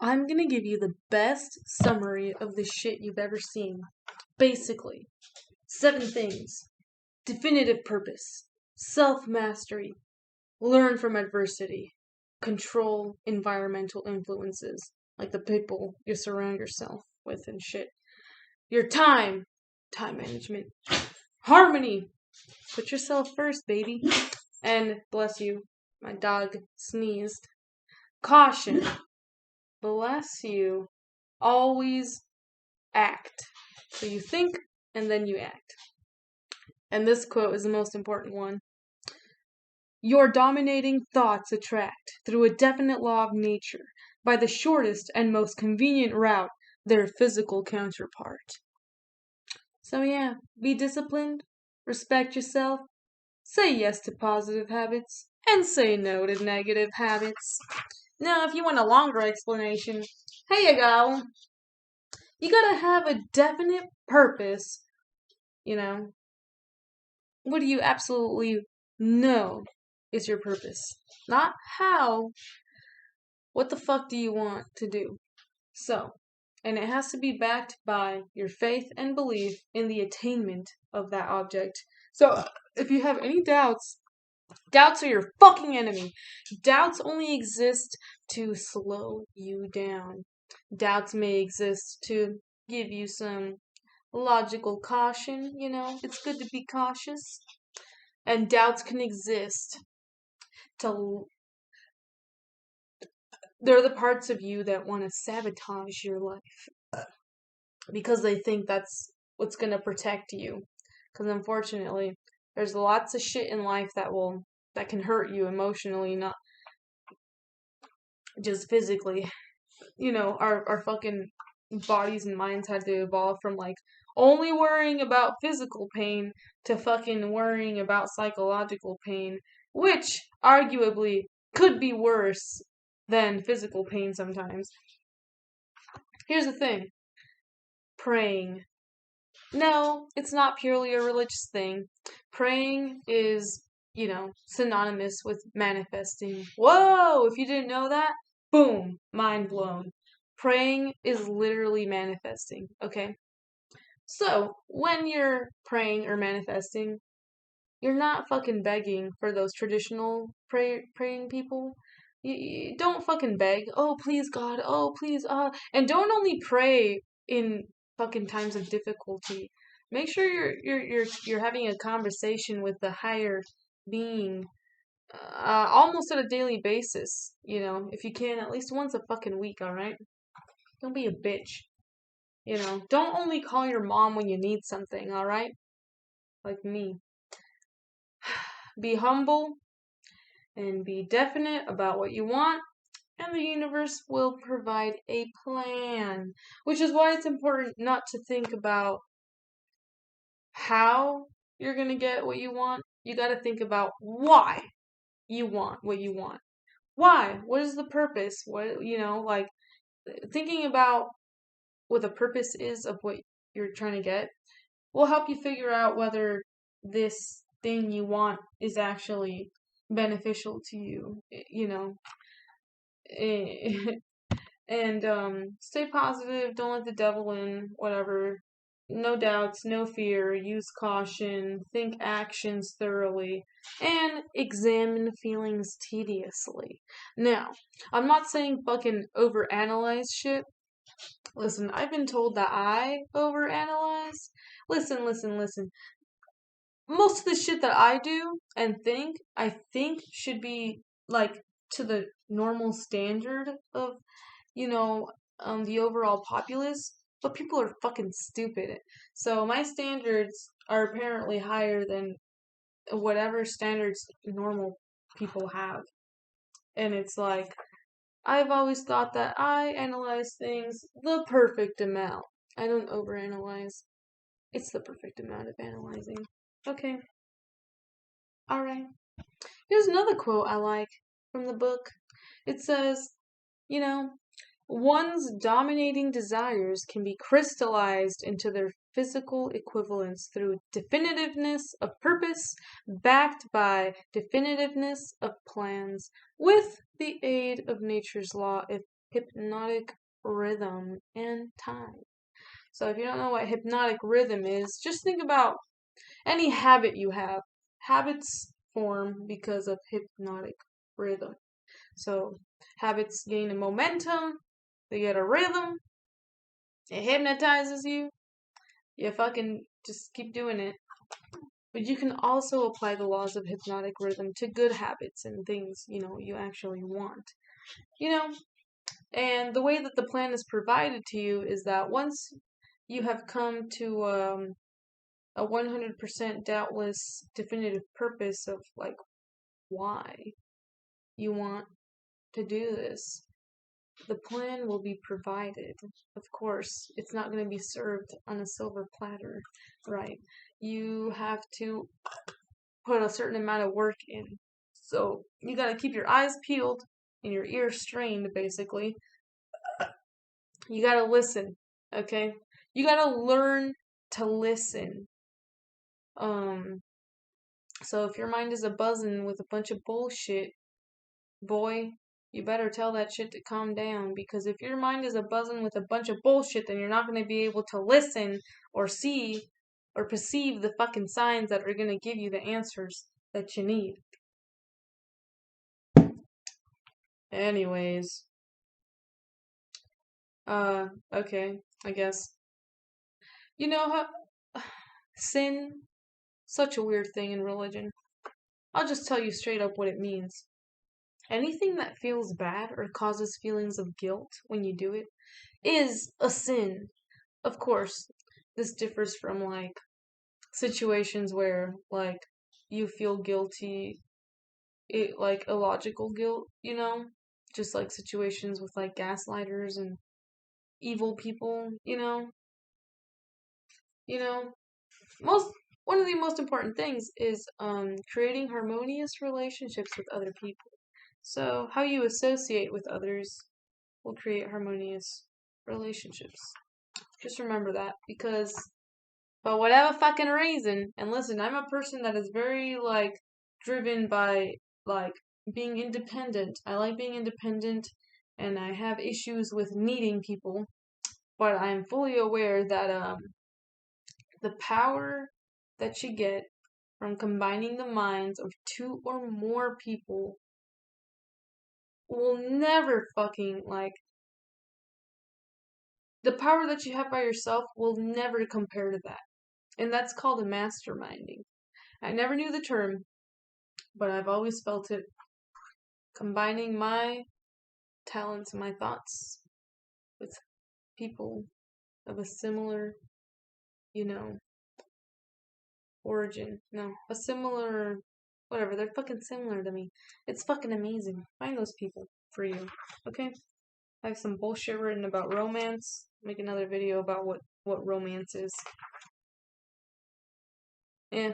I'm gonna give you the best summary of the shit you've ever seen. Basically, 7 things: definitive purpose, self mastery, learn from adversity, control environmental influences, like the people you surround yourself with and shit, your time management, harmony, put yourself first, baby, and bless you, my dog sneezed, caution, bless you, always act. So you think and then you act. And this quote is the most important one. Your dominating thoughts attract, through a definite law of nature, by the shortest and most convenient route, their physical counterpart. So yeah, be disciplined, respect yourself, say yes to positive habits, and say no to negative habits. Now, if you want a longer explanation, here you go. You gotta have a definite purpose, you know. What do you absolutely know is your purpose? Not how. What the fuck do you want to do? So, and it has to be backed by your faith and belief in the attainment of that object. So, if you have any doubts, doubts are your fucking enemy. Doubts only exist to slow you down. Doubts may exist to give you some logical caution, it's good to be cautious. And doubts can exist to they're the parts of you that want to sabotage your life because they think that's what's going to protect you. Because unfortunately, there's lots of shit in life that can hurt you emotionally, not just physically. Our fucking bodies and minds had to evolve from like only worrying about physical pain to fucking worrying about psychological pain, which arguably could be worse than physical pain sometimes. Here's the thing: praying. No, it's not purely a religious thing. Praying is, synonymous with manifesting. Whoa, if you didn't know that, boom, mind blown. Praying is literally manifesting, okay? So, when you're praying or manifesting, you're not fucking begging for those traditional praying people. You don't fucking beg. Oh, please, God. Oh, please. And don't only pray in fucking times of difficulty. Make sure you're having a conversation with the higher being, almost on a daily basis. If you can, at least once a fucking week. All right. Don't be a bitch. Don't only call your mom when you need something. All right. Like me. Be humble and be definite about what you want, and the universe will provide a plan. Which is why it's important not to think about how you're going to get what you want. You got to think about why you want what you want. Why? What is the purpose? Like thinking about what the purpose is of what you're trying to get will help you figure out whether this thing you want is actually beneficial to you, and stay positive, don't let the devil in, whatever. No doubts, no fear, use caution, think actions thoroughly, and examine feelings tediously. Now, I'm not saying fucking overanalyze shit. Listen, I've been told that I overanalyze. Listen. Most of the shit that I do and I think should be like to the normal standard of, the overall populace, but people are fucking stupid. So my standards are apparently higher than whatever standards normal people have. And it's like, I've always thought that I analyze things the perfect amount. I don't overanalyze. It's the perfect amount of analyzing. Okay. Alright. Here's another quote I like from the book. It says, you know, one's dominating desires can be crystallized into their physical equivalents through definitiveness of purpose, backed by definitiveness of plans, with the aid of nature's law if hypnotic rhythm and time. So if you don't know what hypnotic rhythm is, just think about any habit you have. Habits form because of hypnotic rhythm. So habits gain a momentum, they get a rhythm, it hypnotizes you. You fucking just keep doing it. But you can also apply the laws of hypnotic rhythm to good habits and things, you actually want. You know, and the way that the plan is provided to you is that once you have come to a 100% doubtless definitive purpose of like why you want to do this, the plan will be provided. Of course, it's not going to be served on a silver platter, right? You have to put a certain amount of work in. So you got to keep your eyes peeled and your ears strained, basically. You got to listen, okay? You got to learn to listen. Um, so if your mind is a buzzing with a bunch of bullshit, boy, you better tell that shit to calm down, because if your mind is a buzzing with a bunch of bullshit, then you're not going to be able to listen or see or perceive the fucking signs that are going to give you the answers that you need. Anyways, okay, I guess. You know how sin, such a weird thing in religion. I'll just tell you straight up what it means. Anything that feels bad or causes feelings of guilt when you do it is a sin. Of course, this differs from like situations where like you feel guilty, like illogical guilt, just like situations with like gaslighters and evil people, you know. Most One of the most important things is creating harmonious relationships with other people. So how you associate with others will create harmonious relationships. Just remember that, because for whatever fucking reason, and listen, I'm a person that is very like driven by like being independent. I like being independent, and I have issues with needing people, but I'm fully aware that the power that you get from combining the minds of two or more people will never fucking like the power that you have by yourself will never compare to that. And that's called a masterminding. I never knew the term, but I've always felt it. Combining my talents and my thoughts with people of a similar, you know, origin. No, a similar, whatever. They're fucking similar to me. It's fucking amazing. Find those people for you, okay? I have some bullshit written about romance. Make another video about what romance is. Yeah.